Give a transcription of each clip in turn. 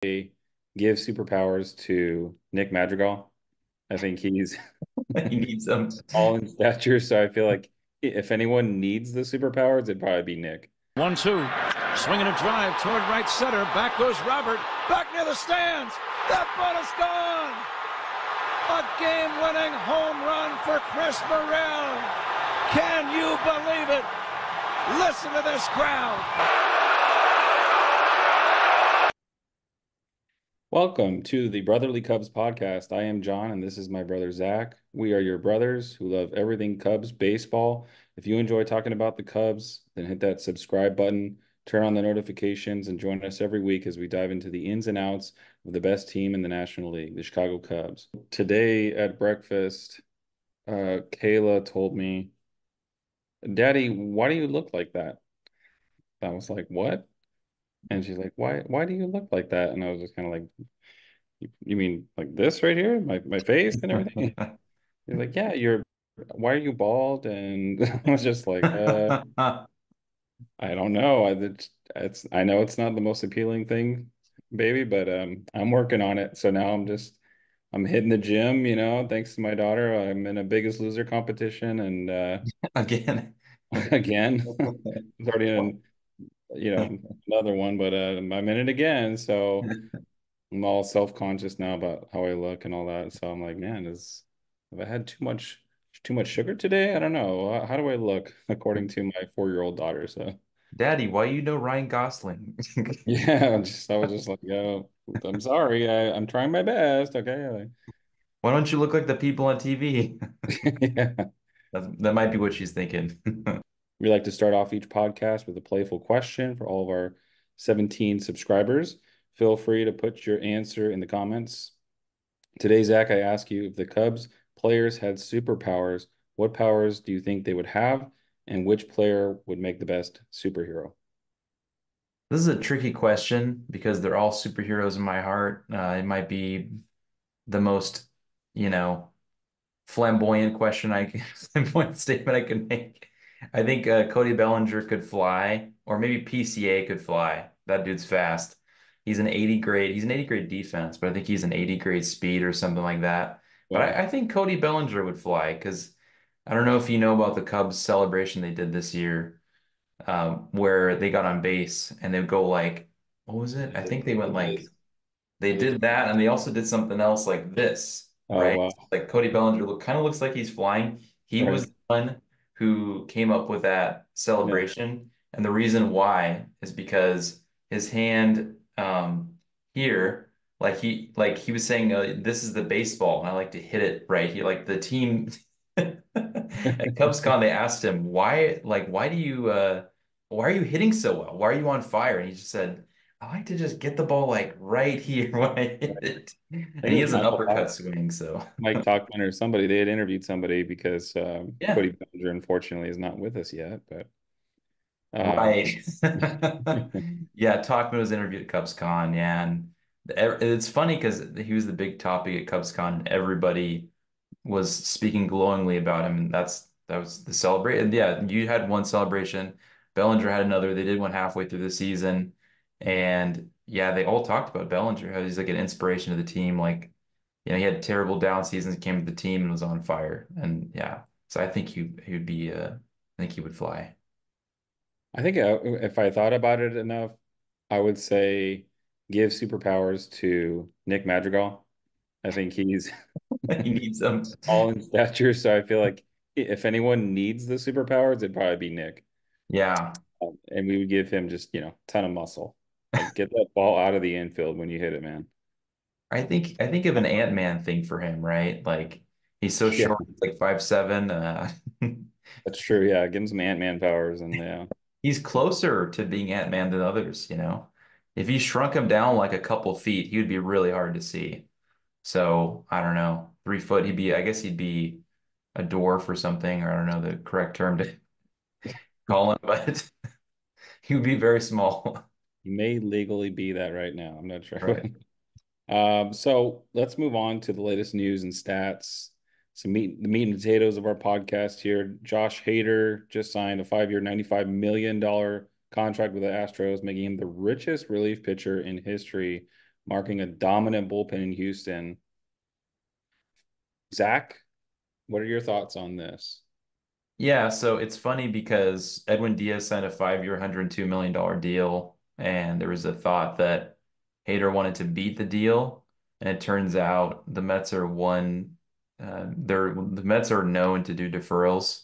give superpowers to Nick Madrigal. I think he's He needs them. all in stature, so I feel like if anyone needs the superpowers, it'd probably be Nick. 1-2. Swinging a drive toward right center. Back goes Robert. Back near the stands. That ball is gone. A game-winning home run for Chris Burrell. Can you believe it? Listen to this crowd. Welcome to the Brotherly Cubs podcast. I am John, and this is my brother Zach. We are your brothers who love everything Cubs baseball. If you enjoy talking about the Cubs, then hit that subscribe button, turn on the notifications, and join us every week as we dive into the ins and outs of the best team in the National League, the Chicago Cubs. Today at breakfast, Kayla told me, "Daddy, why do you look like that?" I was like, "What?" And she's like, "Why do you look like that?" And I was just kind of like, you mean like this right here? My face and everything? You're like, yeah, why are you bald? And I was just like, I don't know. I know it's not the most appealing thing, baby, but I'm working on it. So now I'm hitting the gym, thanks to my daughter. I'm in a Biggest Loser competition and Again. again, it's already in, another one, but I'm in it again. So I'm all self-conscious now about how I look and all that. So I'm like, man, have I had too much sugar today? I don't know. How do I look according to my 4-year-old daughter? So Daddy, why you know Ryan Gosling? yeah, I was just like, yo, I'm sorry. I'm trying my best. Okay. Why don't you look like the people on TV? Yeah. That might be what she's thinking. We like to start off each podcast with a playful question for all of our 17 subscribers. Feel free to put your answer in the comments. Today, Zach, I ask you if the Cubs players had superpowers, what powers do you think they would have, and which player would make the best superhero? This is a tricky question because they're all superheroes in my heart. It might be the most, you know, flamboyant question flamboyant statement I can make. I think Cody Bellinger could fly, or maybe PCA could fly. That dude's fast. He's an 80 grade defense, but I think he's an 80 grade speed or something like that. But Wow. I think Cody Bellinger would fly because I don't know if you know about the Cubs celebration they did this year, where they got on base and they would go like, what was it? I think they went like they did that, and they also did something else like this, Oh, right? wow. Like Cody Bellinger kind of looks like he's flying. He was Right. the one who came up with that Yeah. celebration, and the reason why is because his hand here, like he was saying, this is the baseball, and I like to hit it right here. Like the team at CubsCon, they asked him why are you hitting so well? Why are you on fire? And he just said, I like to just get the ball like right here when I hit it. I And think he it was has an uppercut swing, so Mike Talkman or somebody. They had interviewed somebody because yeah, Cody Bellinger, unfortunately, is not with us yet. But um, right. Yeah, Talkman was interviewed at CubsCon, yeah, and it's funny because he was the big topic at CubsCon, and everybody was speaking glowingly about him, and that was the celebration. And yeah, you had one celebration, Bellinger had another. They did one halfway through the season, and yeah, they all talked about Bellinger, how he's like an inspiration to the team. Like, he had terrible down seasons, came to the team and was on fire. And yeah, so I think he would be I think he would fly. I think if I thought about it enough, I would say give superpowers to Nick Madrigal. I think he's He needs them. all in stature, so I feel like if anyone needs the superpowers, it'd probably be Nick. Yeah. And we would give him just, ton of muscle. Like get that ball out of the infield when you hit it, man. I think of an Ant-Man thing for him, right? Like he's so Yeah, short, he's like 5'7". that's true. Yeah, give him some Ant-Man powers and yeah. He's closer to being Ant-Man than others. If you shrunk him down like a couple feet, he would be really hard to see. So I don't know, 3 foot, I guess he'd be a dwarf or something, or I don't know the correct term to call him, but he would be very small. He may legally be that right now. I'm not sure. Right. So let's move on to the latest news and stats. The meat and potatoes of our podcast here. Josh Hader just signed a 5-year, $95 million contract with the Astros, making him the richest relief pitcher in history marking a dominant bullpen in Houston. Zach, what are your thoughts on this? Yeah, so it's funny because Edwin Diaz signed a 5-year, $102 million deal, and there was a thought that Hader wanted to beat the deal, and it turns out the Mets are the Mets are known to do deferrals.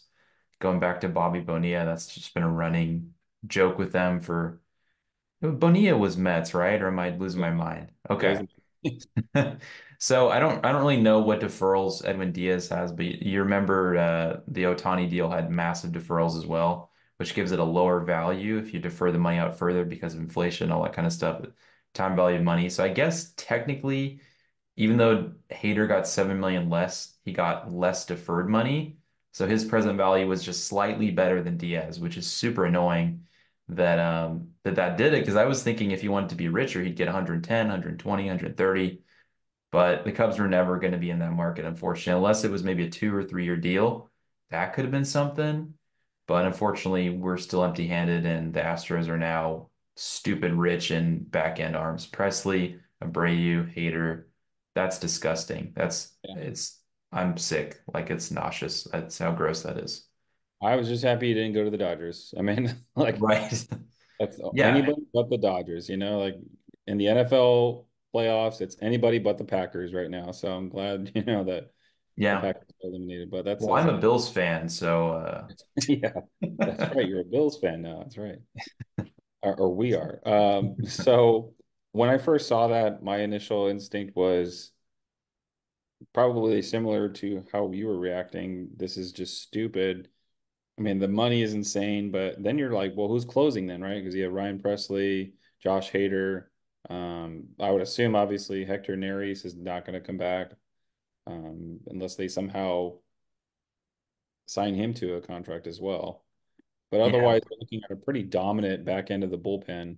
Going back to Bobby Bonilla, that's just been a running joke with them for Bonilla was Mets, right? Or am I losing Yeah, my mind? it was. Okay. So I don't really know what deferrals Edwin Diaz has, but you remember the Ohtani deal had massive deferrals as well, which gives it a lower value if you defer the money out further because of inflation, all that kind of stuff, time value of money. So I guess technically, even though Hader got 7 million less, he got less deferred money. So his present value was just slightly better than Diaz, which is super annoying that did it because I was thinking if he wanted to be richer, he'd get 110, 120, 130. But the Cubs were never going to be in that market, unfortunately, unless it was maybe a 2 or 3 year deal. That could have been something. But unfortunately, we're still empty-handed, and the Astros are now stupid rich in back end arms. Presley, Abreu, Hader. That's disgusting. Yeah. I'm sick. Like it's nauseous. That's how gross that is. I was just happy he didn't go to the Dodgers. I mean, like Right. that's Yeah. anybody but the Dodgers, like in the NFL playoffs, it's anybody but the Packers right now. So I'm glad, that the Yeah. Packers are eliminated, but that's Well, a I'm a sad. Bills fan, so Yeah, that's right. You're a Bills fan now. That's right. Or we are. So when I first saw that, my initial instinct was probably similar to how you were reacting. This is just stupid. I mean, the money is insane, but then you're like, well, who's closing then, right? Because you have Ryan Presley, Josh Hader. I would assume, obviously, Hector Neris is not going to come back unless they somehow sign him to a contract as well. But yeah. otherwise, we're looking at a pretty dominant back end of the bullpen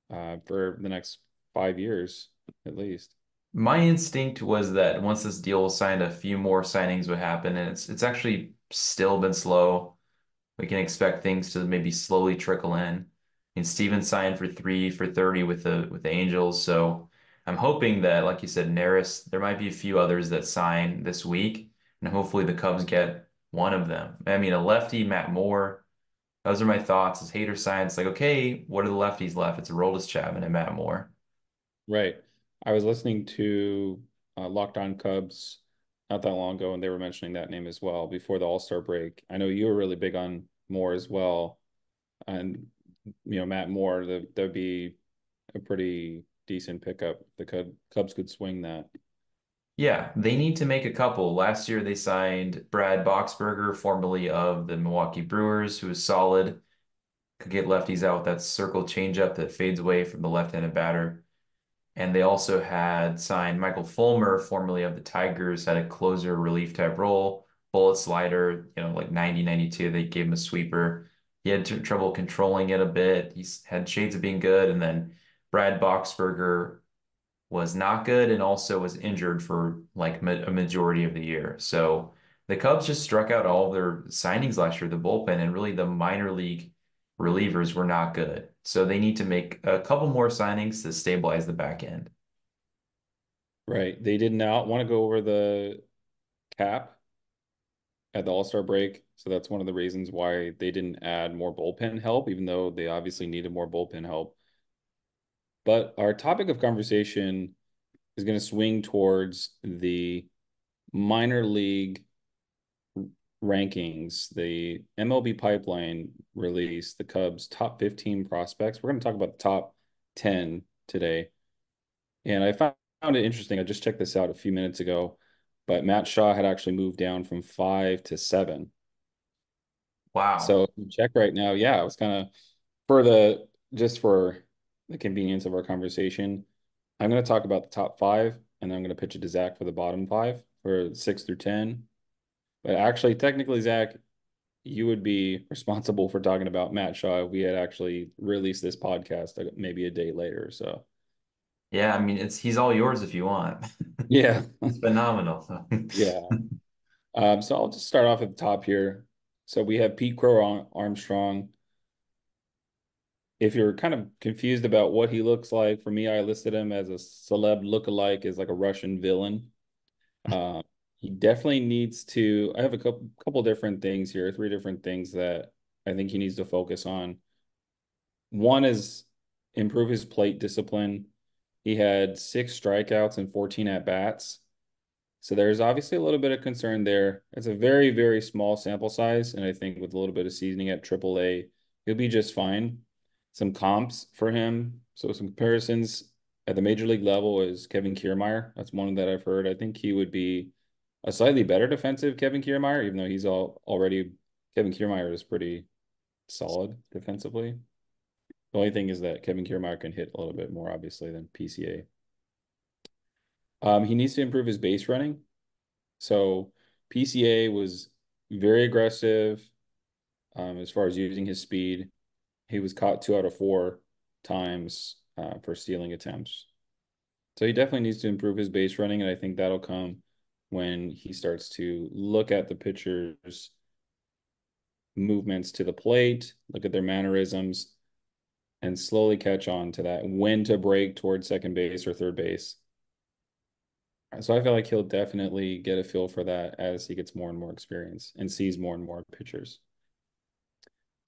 for the next 5 years at least. My instinct was that once this deal was signed, a few more signings would happen, and it's actually still been slow. We can expect things to maybe slowly trickle in. And Steven signed for 3 for 30 with the Angels, so I'm hoping that, like you said, Neris, there might be a few others that sign this week, and hopefully the Cubs get one of them. I mean, a lefty, Matt Moore. Those are my thoughts. As Hader signs, like, okay, what are the lefties left? It's Aroldis Chapman and Matt Moore. Right. I was listening to Locked On Cubs not that long ago, and they were mentioning that name as well before the All-Star break. I know you were really big on Moore as well, and Matt Moore, that'd be a pretty decent pickup. The Cubs could swing that. Yeah, they need to make a couple. Last year they signed Brad Boxberger, formerly of the Milwaukee Brewers, who is solid, could get lefties out with that circle changeup that fades away from the left-handed batter. And they also had signed Michael Fulmer, formerly of the Tigers, had a closer relief type role, bullet slider, like 90, 92. They gave him a sweeper. He had trouble controlling it a bit. He's had shades of being good. And then Brad Boxberger was not good and also was injured for like a majority of the year. So the Cubs just struck out all of their signings last year, the bullpen, and really the minor league relievers were not good. So they need to make a couple more signings to stabilize the back end. Right. They did not want to go over the cap at the All-Star break, so that's one of the reasons why they didn't add more bullpen help, even though they obviously needed more bullpen help. But our topic of conversation is going to swing towards the minor league rankings. The MLB Pipeline released the Cubs' top 15 prospects. We're going to talk about the top 10 today. And I found it interesting. I just checked this out a few minutes ago, but Matt Shaw had actually moved down from 5 to 7. Wow. So if you check right now, yeah, it was kind of for the just for the convenience of our conversation. I'm going to talk about the top five, and then I'm going to pitch it to Zach for the bottom five for 6 through 10. But actually, technically, Zach, you would be responsible for talking about Matt Shaw if we had actually released this podcast maybe a day later. So, Yeah, I mean he's all yours if you want. yeah, He's phenomenal. yeah. So I'll just start off at the top here. So we have Pete Crow Armstrong. if you're kind of confused about what he looks like, for me, I listed him as a celeb lookalike, as like a Russian villain. Uh, he definitely needs to. I have a couple different things here, three different things that I think he needs to focus on. One is improve his plate discipline. He had 6 strikeouts and 14 at bats. So there's obviously a little bit of concern there. It's a very, very small sample size, and I think with a little bit of seasoning at AAA, he'll be just fine. Some comps for him. So some comparisons at the major league level is Kevin Kiermaier. That's one that I've heard. I think he would be a slightly better defensive Kevin Kiermaier, even though he's already Kevin Kiermaier is pretty solid defensively. The only thing is that Kevin Kiermaier can hit a little bit more, obviously, than PCA. He needs to improve his base running. So PCA was very aggressive as far as using his speed. He was caught 2 out of 4 times for stealing attempts. So he definitely needs to improve his base running, and I think that'll come when he starts to look at the pitcher's movements to the plate, look at their mannerisms, and slowly catch on to that, when to break towards second base or third base. So I feel like he'll definitely get a feel for that as he gets more and more experience and sees more and more pitchers.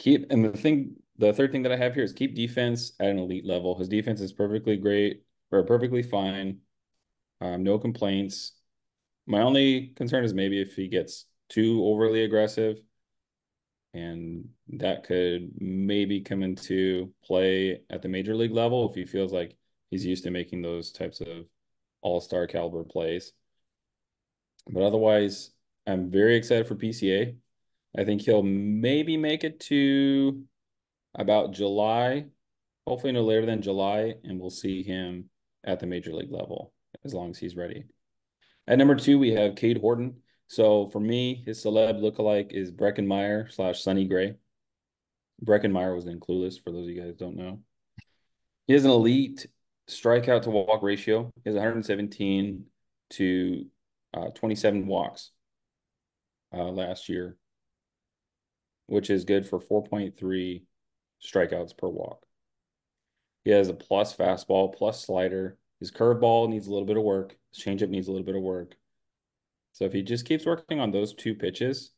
The third thing that I have here is keep defense at an elite level. His defense is perfectly great or perfectly fine. No complaints. My only concern is maybe if he gets too overly aggressive, and that could maybe come into play at the major league level if he feels like he's used to making those types of all-star caliber plays. But otherwise, I'm very excited for PCA. I think he'll maybe make it to about July, hopefully no later than July, and we'll see him at the major league level as long as he's ready. At number 2, we have Cade Horton. So for me, his celeb lookalike is Breckin Meyer / Sonny Gray. Breckin Meyer was in Clueless, for those of you guys who don't know. He has an elite strikeout to walk ratio. He has 117 to 27 walks last year, which is good for 4.3 strikeouts per walk. He has a plus fastball, plus slider. His curveball needs a little bit of work. His changeup needs a little bit of work. So if he just keeps working on those 2 pitches,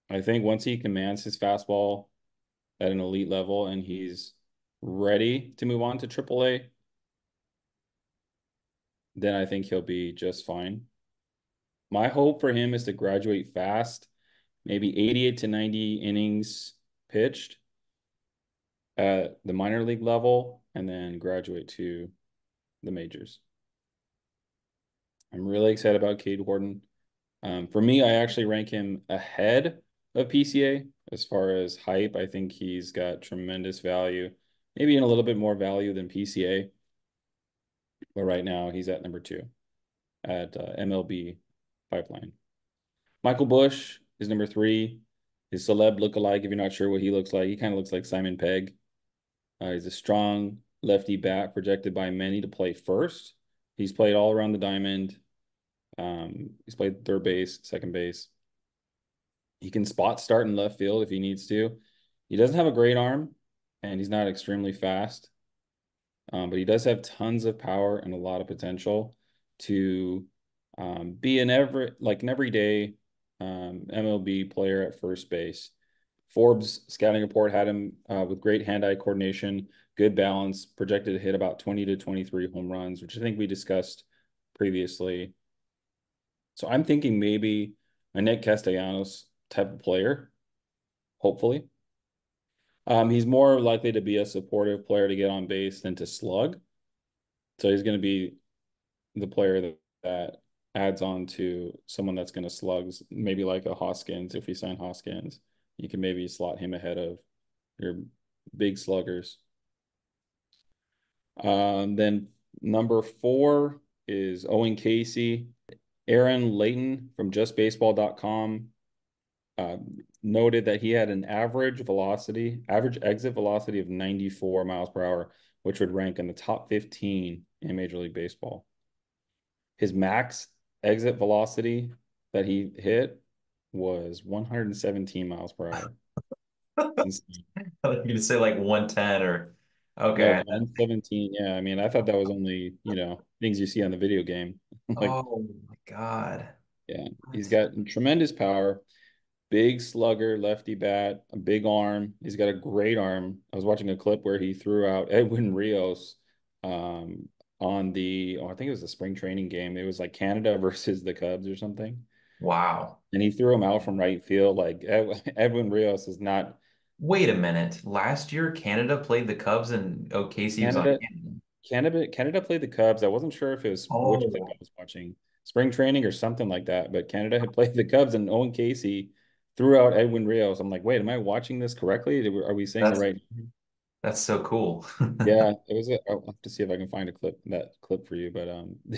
I think once he commands his fastball at an elite level and he's ready to move on to AAA, then I think he'll be just fine. My hope for him is to graduate fast, maybe 88 to 90 innings pitched at the minor league level, and then graduate to the majors. I'm really excited about Cade Horton. For me, I actually rank him ahead of PCA as far as hype. I think he's got tremendous value, maybe in a little bit more value than PCA. But right now, he's at number 2 at MLB Pipeline. Michael Busch is number 3. His celeb lookalike, if you're not sure what he looks like, he kind of looks like Simon Pegg. He's a strong lefty bat, projected by many to play first. He's played all around the diamond. He's played third base, second base. He can spot start in left field if he needs to. He doesn't have a great arm, and he's not extremely fast. But he does have tons of power and a lot of potential to be an everyday MLB player at first base. Forbes scouting report had him with great hand-eye coordination, good balance, projected to hit about 20 to 23 home runs, which I think we discussed previously. So I'm thinking maybe a Nick Castellanos type of player, hopefully. He's more likely to be a supportive player to get on base than to slug. So he's going to be the player that adds on to someone that's going to slugs, maybe like a Hoskins. If we sign Hoskins, you can maybe slot him ahead of your big sluggers. Then number 4 is Owen Caissie. Aaron Layton from justbaseball.com noted that he had an average exit velocity of 94 miles per hour, which would rank in the top 15 in Major League Baseball. His max exit velocity that he hit was 117 miles per hour. It's You can say like 110 or no okay. 117. Yeah, I mean, I thought that was only, things you see on the video game. Like, Oh my God. yeah, he's What? got tremendous power, big slugger, lefty bat, a big arm. He's got a great arm. I was watching a clip where he threw out Edwin Rios um, on I think it was the spring training game. It was like Canada versus the Cubs or something. Wow. And he threw him out from right field. Like Edwin Rios is not Wait a minute. Last year, Canada played the Cubs and O'Casey was on Canada. Canada. Canada played the Cubs. I wasn't sure if it was which clip I Oh, was watching, spring training or something like that. But Canada had played the Cubs, and Owen Caissie threw out Edwin Rios. I'm like, wait, am I watching this correctly? Are we saying the that's right? that's so cool. Yeah, it was. I'll have to see if I can find that clip for you. But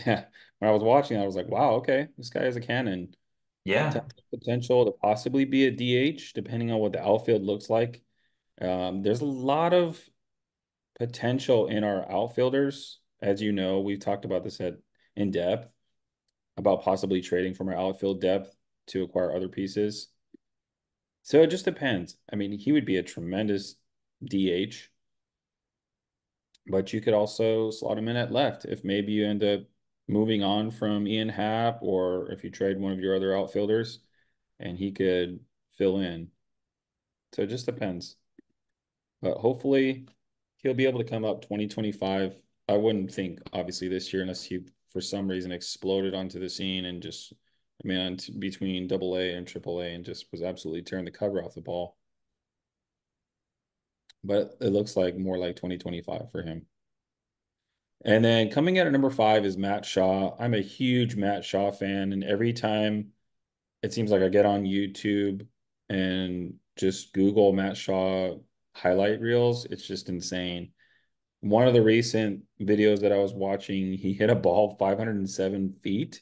yeah, when I was watching, I was like, wow, okay, this guy has a cannon. Yeah. Potential to possibly be a DH, depending on what the outfield looks like. There's a lot of potential in our outfielders. As you know, we've talked about this in depth about possibly trading from our outfield depth to acquire other pieces. So it just depends. I mean, he would be a tremendous DH, but you could also slot him in at left if maybe you end up moving on from Ian Happ, or if you trade one of your other outfielders and he could fill in. So it just depends. But hopefully he'll be able to come up 2025. I wouldn't think obviously this year unless he for some reason exploded onto the scene and just between double A and triple A and just was absolutely tearing the cover off the ball. But it looks like more like 2025 for him. And then coming out at number 5 is Matt Shaw. I'm a huge Matt Shaw fan, and every time it seems like I get on YouTube and just Google Matt Shaw highlight reels, it's just insane. One of the recent videos that I was watching, he hit a ball 507 feet.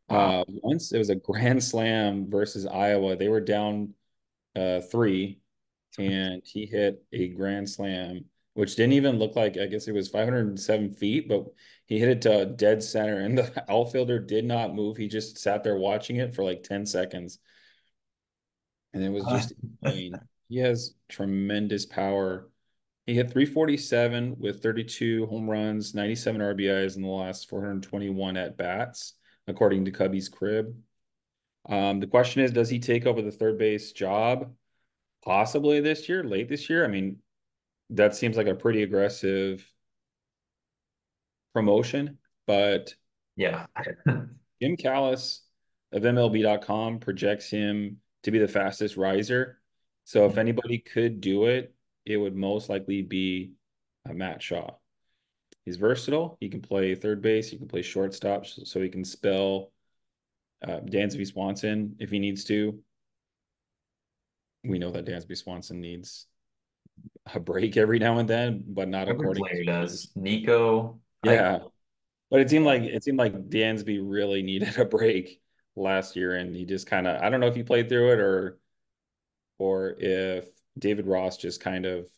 Wow. Once it was a grand slam versus Iowa. They were down 3, and he hit a grand slam, which didn't even look like, I guess it was 507 feet, but he hit it to dead center, and the outfielder did not move. He just sat there watching it for like 10 seconds, and it was just insane. He has tremendous power. He hit 347 with 32 home runs, 97 RBIs in the last 421 at bats, according to Cubby's Crib. The question is, does he take over the third base job possibly this year, late this year? I mean, that seems like a pretty aggressive promotion, but Yeah. Jim Callis of MLB.com projects him to be the fastest riser. So if anybody could do it, it would most likely be Matt Shaw. He's versatile. He can play third base. He can play shortstop, so he can spell Dansby Swanson if he needs to. We know that Dansby Swanson needs a break every now and then, but not Every according player to does. Nico, I yeah. But it seemed like Dansby really needed a break last year, and he just kind of I don't know if he played through it or if David Ross just kind of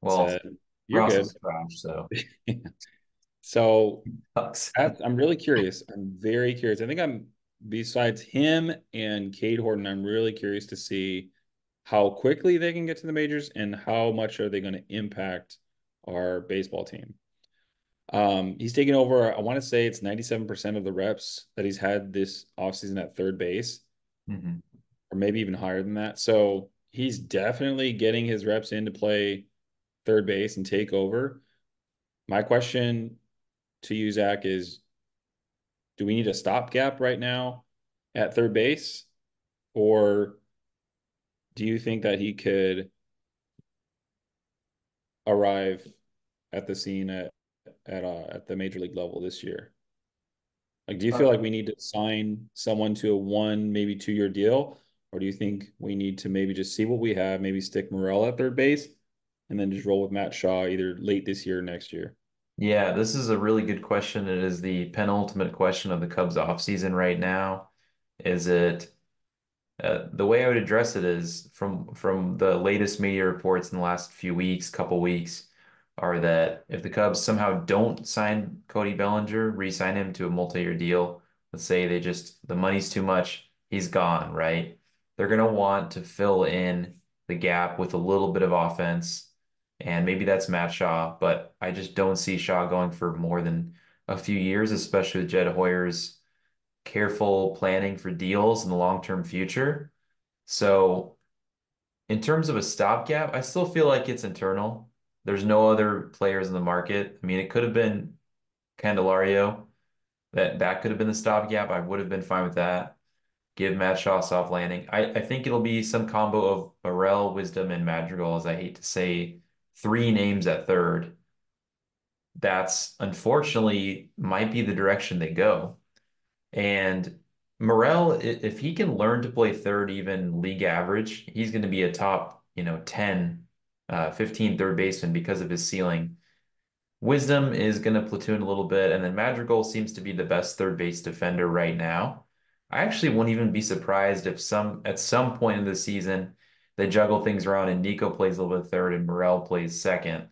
well, said, "You're Ross good." is trash, so So sucks. I'm really curious. I'm very curious. I think besides him and Cade Horton, I'm really curious to see how quickly they can get to the majors and how much are they going to impact our baseball team. He's taken over, I want to say it's 97% of the reps that he's had this offseason at third base, Mhm. or maybe even higher than that. So he's definitely getting his reps in to play third base and take over. My question to you, Zach, is do we need a stopgap right now at third base? Or do you think that he could arrive at the scene at the major league level this year? Like, do you feel like we need to sign someone to a 1, maybe 2 year deal? Or do you think we need to maybe just see what we have, maybe stick Morel at third base, and then just roll with Matt Shaw either late this year or next year? Yeah, this is a really good question. It is the penultimate question of the Cubs offseason right now. Is it the way I would address it is from the latest media reports in the last few weeks, couple weeks, are that if the Cubs somehow don't sign Cody Bellinger, re-sign him to a multi-year deal, let's say the money's too much, he's gone, right? They're gonna want to fill in the gap with a little bit of offense. And maybe that's Matt Shaw, but I just don't see Shaw going for more than a few years, especially with Jed Hoyer's careful planning for deals in the long-term future. So in terms of a stopgap, I still feel like it's internal. There's no other players in the market. I mean, it could have been Candelario. That could have been the stopgap. I would have been fine with that. Give Matt Shaw a soft landing. I think it'll be some combo of Burrell, Wisdom, and Madrigal, as I hate to say, three names at third. That's unfortunately might be the direction they go. And Morel, if he can learn to play third, even league average, he's going to be a top, 10, 15 third baseman because of his ceiling. Wisdom is going to platoon a little bit, and then Madrigal seems to be the best third base defender right now. I actually won't even be surprised if at some point in the season they juggle things around and Nico plays a little bit third and Morel plays second.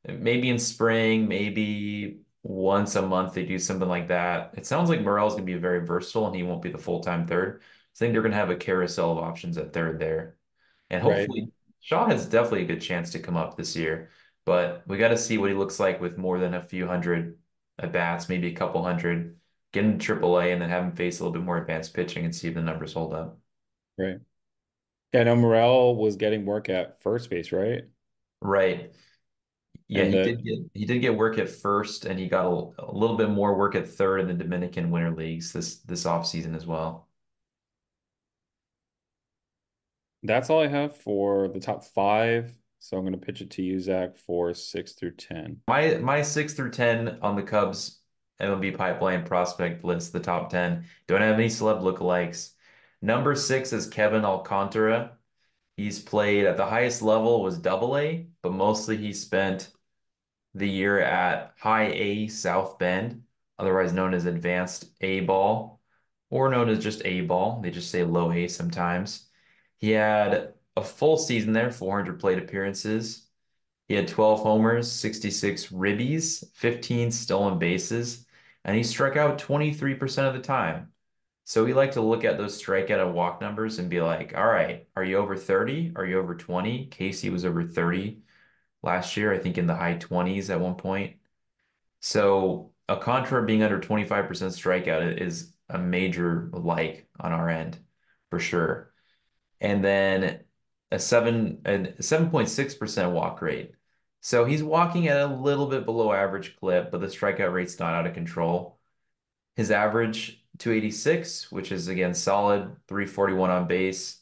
Maybe in spring, maybe once a month they do something like that. It sounds like Morel's going to be very versatile and he won't be the full-time third. I think they're going to have a carousel of options at third there. And Right. hopefully Shaw has definitely a good chance to come up this year, but we got to see what he looks like with more than a few hundred at bats, maybe a couple hundred, get him to AAA and then have him face a little bit more advanced pitching and see if the numbers hold up. Right. Yeah, I know Morel was getting work at first base, right? Right. Yeah, And he did get work at first, and he got a little bit more work at third in the Dominican Winter Leagues this offseason as well. that's all I have for the top five. So I'm going to pitch it to you, Zach, for 6 through 10. My 6 through 10 on the Cubs MLB Pipeline prospect list, the top 10, don't have any celeb lookalikes. Number 6 is Kevin Alcántara. He's played at the highest level was Double A, but mostly he spent the year at High A South Bend, otherwise known as Advanced A ball, or known as just A ball. They just say low A sometimes. He had a full season there, 400 plate appearances. He had 12 homers, 66 ribbies, 15 stolen bases, and he struck out 23% of the time. So we like to look at those strikeout and walk numbers and be like, all right, are you over 30? Are you over 20? Caissie was over 30 last year, I think in the high 20s at one point. So Alcantara being under 25% strikeout is a major like on our end for sure. And then a 7.6% walk rate. So he's walking at a little bit below average clip, but the strikeout rate's not out of control. His average 286, which is again solid, 341 on base,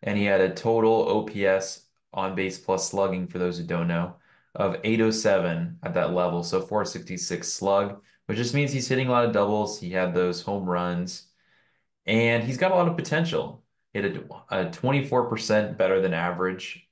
and he had a total OPS on base plus slugging, for those who don't know, of 807 at that level. So 466 slug, which just means he's hitting a lot of doubles. He had those home runs, and he's got a lot of potential. He had a 24% better than average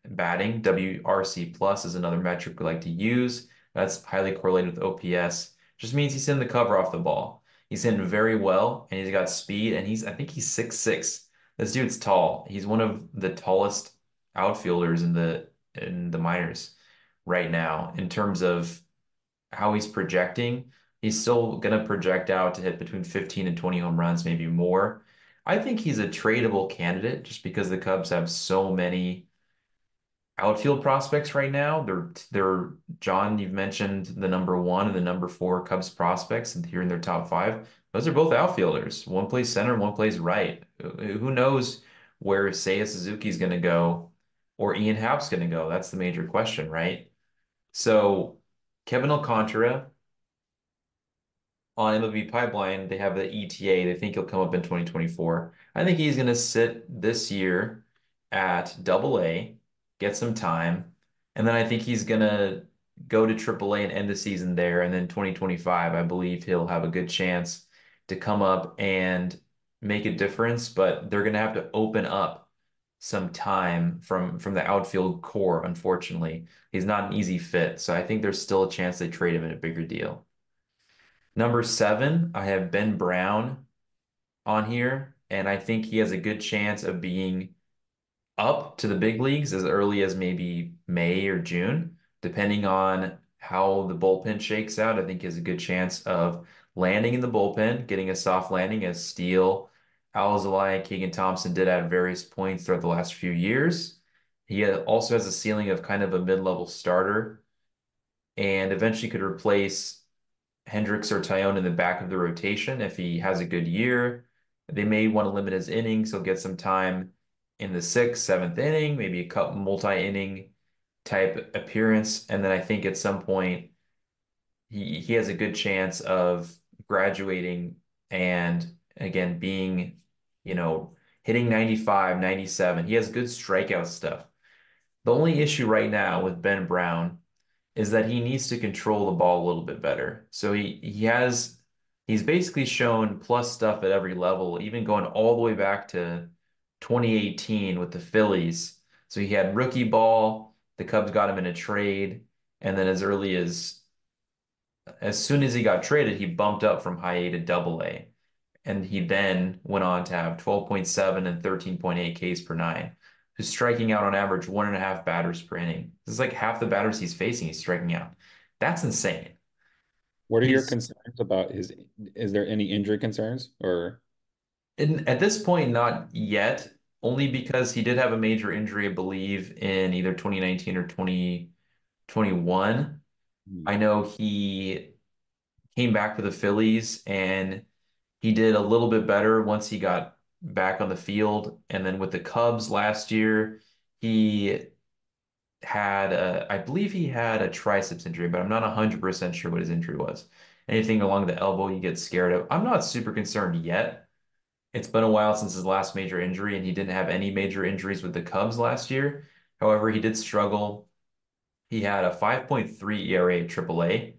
batting. WRC plus is another metric we like to use. That's highly correlated with OPS. Just means he's hitting the cover off the ball. He's hitting very well, and he's got speed, and I think he's 6'6". This dude's tall. He's one of the tallest outfielders in the minors right now in terms of how he's projecting. He's still gonna project out to hit between 15 and 20 home runs, maybe more. I think he's a tradable candidate just because the Cubs have so many outfield prospects right now. They're John, you've mentioned the number 1 and the number 4 Cubs prospects and here in their top 5. Those are both outfielders. One plays center, one plays right. Who knows where Seiya Suzuki's going to go or Ian Happ's going to go? That's the major question, right? So Kevin Alcántara on MLB Pipeline, they have the ETA. They think he'll come up in 2024. I think he's going to sit this year at Double A, get some time, and then I think he's going to go to Triple A and end the season there. And then 2025, I believe he'll have a good chance to come up and make a difference, but they're going to have to open up some time from the outfield core, unfortunately. He's not an easy fit, so I think there's still a chance they trade him in a bigger deal. Number 7, I have Ben Brown on here, and I think he has a good chance of being up to the big leagues as early as maybe May or June, depending on how the bullpen shakes out. I think he has a good chance of landing in the bullpen, getting a soft landing as Steele Alzolay, Keegan Thompson did at various points throughout the last few years. He also has a ceiling of kind of a mid-level starter and eventually could replace Hendricks or Tyone in the back of the rotation if he has a good year. They may want to limit his innings. He'll get some time in the sixth, seventh inning, maybe a couple multi-inning type appearance. And then I think at some point he has a good chance of graduating and again being, hitting 95, 97. He has good strikeout stuff. The only issue right now with Ben Brown is that he needs to control the ball a little bit better. So he's basically shown plus stuff at every level, even going all the way back to 2018 with the Phillies. So he had rookie ball, the Cubs got him in a trade, and then as soon as he got traded, he bumped up from high A to double A. And he then went on to have 12.7 and 13.8 Ks per nine, who's striking out on average 1.5 batters per inning. This is like half the batters he's facing, he's striking out. That's insane. What are your He's concerns about is there any injury concerns or at this point, not yet, only because he did have a major injury, I believe, in either 2019 or 2021. hmm, I know he came back for the Phillies and he did a little bit better once he got back on the field. And then with the Cubs last year, he I believe he had a triceps injury, but I'm not 100% sure what his injury was. Anything along the elbow you get scared of. I'm not super concerned yet. It's been a while since his last major injury, and he didn't have any major injuries with the Cubs last year. However, he did struggle. He had a 5.3 ERA at AAA,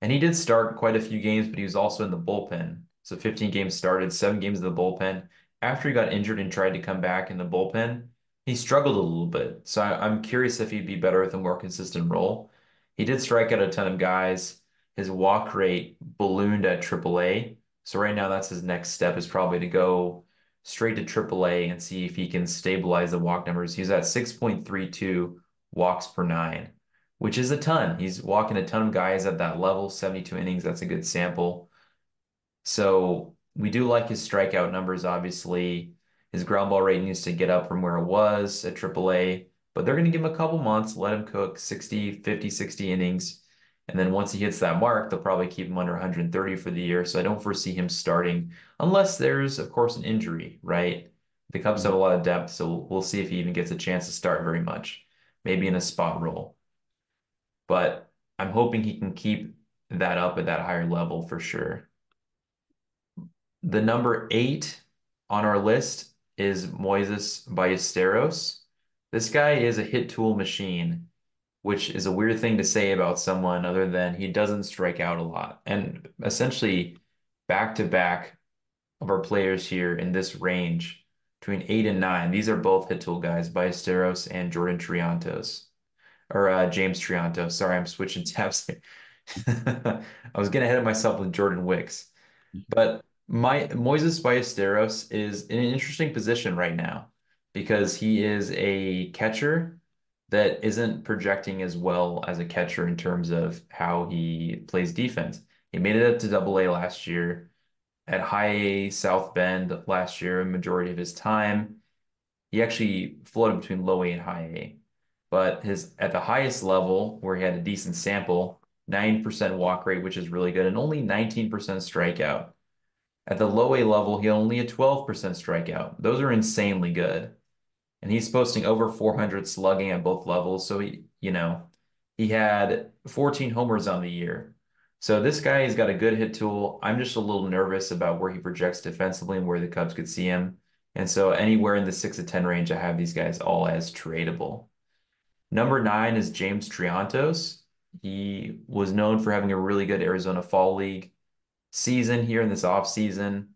and he did start quite a few games, but he was also in the bullpen. So 15 games started, 7 games in the bullpen. After he got injured and tried to come back in the bullpen, he struggled a little bit. So I'm curious if he'd be better with a more consistent role. He did strike out a ton of guys. His walk rate ballooned at AAA. So right now that's his next step is probably to go straight to AAA and see if he can stabilize the walk numbers. He's at 6.32 walks per nine, which is a ton. He's walking a ton of guys at that level, 72 innings. That's a good sample. So we do like his strikeout numbers, obviously. His ground ball rate needs to get up from where it was at AAA, but they're going to give him a couple months, let him cook 60, 50, 60 innings. And then once he hits that mark, they'll probably keep him under 130 for the year. So I don't foresee him starting unless there's, of course, an injury, right? The Cubs have a lot of depth, so we'll see if he even gets a chance to start very much, maybe in a spot role. But I'm hoping he can keep that up at that higher level for sure. The number 8 on our list is Moises Ballesteros. This guy is a hit tool machine, which is a weird thing to say about someone other than he doesn't strike out a lot. And essentially, back to back of our players here in this range between 8 and 9, these are both hit tool guys, Ballesteros and Jordan Triantos, or James Triantos. Sorry, I'm switching tabs here. I was getting ahead of myself with Jordan Wicks. But my Moises Ballesteros is in an interesting position right now because he is a catcher that isn't projecting as well as a catcher in terms of how he plays defense. He made it up to Double A last year, at High A South Bend last year, a majority of his time. He actually floated between Low A and High A. But his at the highest level, where he had a decent sample, 9% walk rate, which is really good, and only 19% strikeout. At the low A level, he only had 12% strikeout. Those are insanely good. And he's posting over 400 slugging at both levels. So he had 14 homers on the year. So this guy has got a good hit tool. I'm just a little nervous about where he projects defensively and where the Cubs could see him. And so anywhere in the 6 to 10 range, I have these guys all as tradable. Number 9 is James Triantos. He was known for having a really good Arizona Fall League season here in this offseason.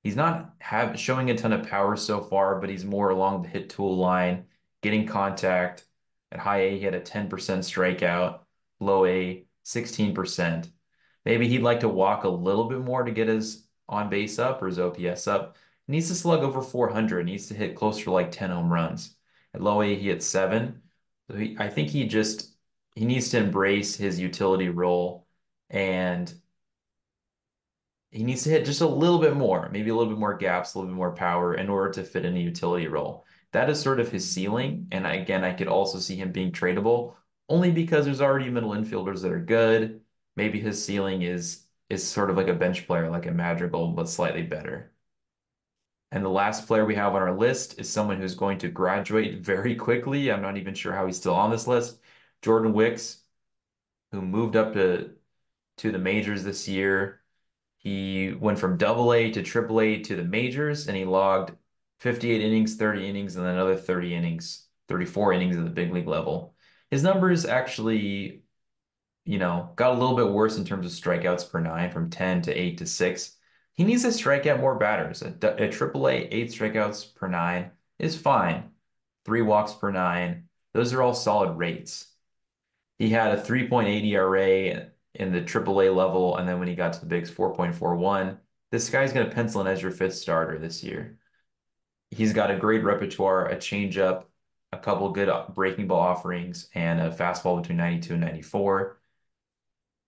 He's not showing a ton of power so far, but he's more along the hit tool line, getting contact. At high A, he had a 10% strikeout, low A, 16%. Maybe he'd like to walk a little bit more to get his on base up or his OPS up. He needs to slug over 400, needs to hit closer to like 10 home runs. At low A, he hit 7. So I think he needs to embrace his utility role and he needs to hit just a little bit more, maybe a little bit more gaps, a little bit more power in order to fit in a utility role. That is sort of his ceiling. And again, I could also see him being tradable only because there's already middle infielders that are good. Maybe his ceiling is sort of like a bench player, like a Madrigal, but slightly better. And the last player we have on our list is someone who's going to graduate very quickly. I'm not even sure how he's still on this list. Jordan Wicks, who moved up to the majors this year. He went from AA to AAA to the majors, and he logged 58 innings, 30 innings, and then another 30 innings, 34 innings at the big league level. His numbers actually, got a little bit worse in terms of strikeouts per nine from 10 to 8 to 6. He needs to strike out more batters. A AAA, 8 strikeouts per nine is fine. 3 walks per nine. Those are all solid rates. He had a 3.8 ERA in the AAA level, and then when he got to the bigs, 4.41. This guy's going to pencil in as your 5th starter this year. He's got a great repertoire, a changeup, a couple good breaking ball offerings, and a fastball between 92 and 94.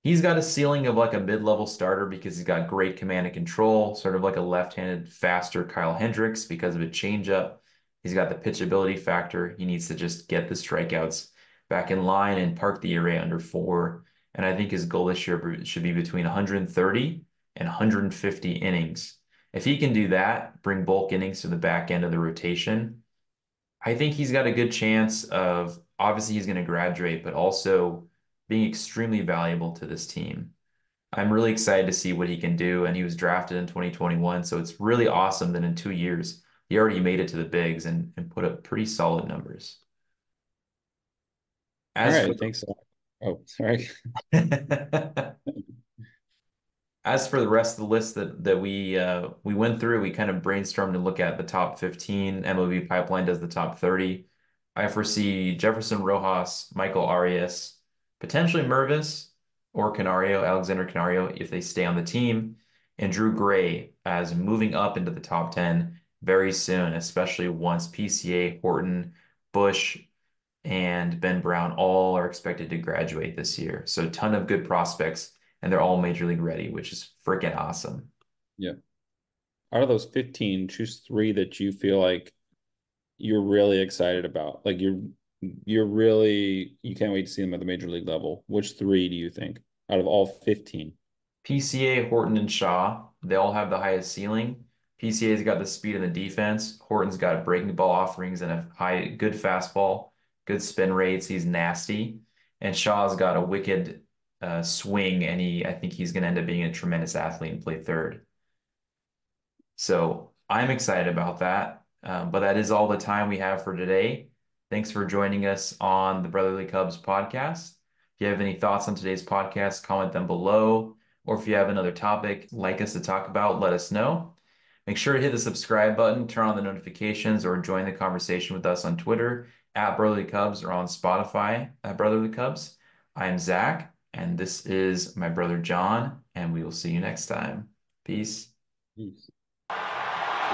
He's got a ceiling of like a mid-level starter because he's got great command and control, sort of like a left-handed, faster Kyle Hendricks because of a changeup. He's got the pitchability factor. He needs to just get the strikeouts back in line and park the ERA under 4. And I think his goal this year should be between 130 and 150 innings. If he can do that, bring bulk innings to the back end of the rotation, I think he's got a good chance of, obviously he's going to graduate, but also being extremely valuable to this team. I'm really excited to see what he can do, and he was drafted in 2021, so it's really awesome that in 2 years he already made it to the bigs and put up pretty solid numbers. All right, thanks. Oh, sorry. As for the rest of the list that we went through, we kind of brainstormed to look at the top 15. MLB Pipeline does the top 30. I foresee Jefferson Rojas, Michael Arias, potentially Mervis or Canario, Alexander Canario, if they stay on the team, and Drew Gray as moving up into the top 10 very soon, especially once PCA, Horton, Busch, and Ben Brown all are expected to graduate this year. So a ton of good prospects, and they're all major league ready, which is freaking awesome. Yeah. Out of those 15, choose 3 that you feel like you're really excited about. Like you can't wait to see them at the major league level. Which 3 do you think out of all 15? PCA, Horton, and Shaw, they all have the highest ceiling. PCA's got the speed and the defense. Horton's got breaking ball offerings and a good fastball, good spin rates. He's nasty. And Shaw's got a wicked swing, and I think he's going to end up being a tremendous athlete and play third. So I'm excited about that. But that is all the time we have for today. Thanks for joining us on the Brotherly Cubs podcast. If you have any thoughts on today's podcast, comment them below. Or if you have another topic like us to talk about, let us know. Make sure to hit the subscribe button, turn on the notifications, or join the conversation with us on Twitter at Brotherly Cubs or on Spotify at Brotherly Cubs. I'm Zach, and this is my brother John, and we will see you next time. Peace. Peace.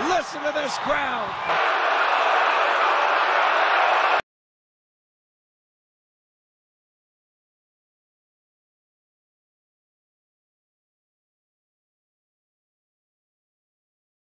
Listen to this crowd.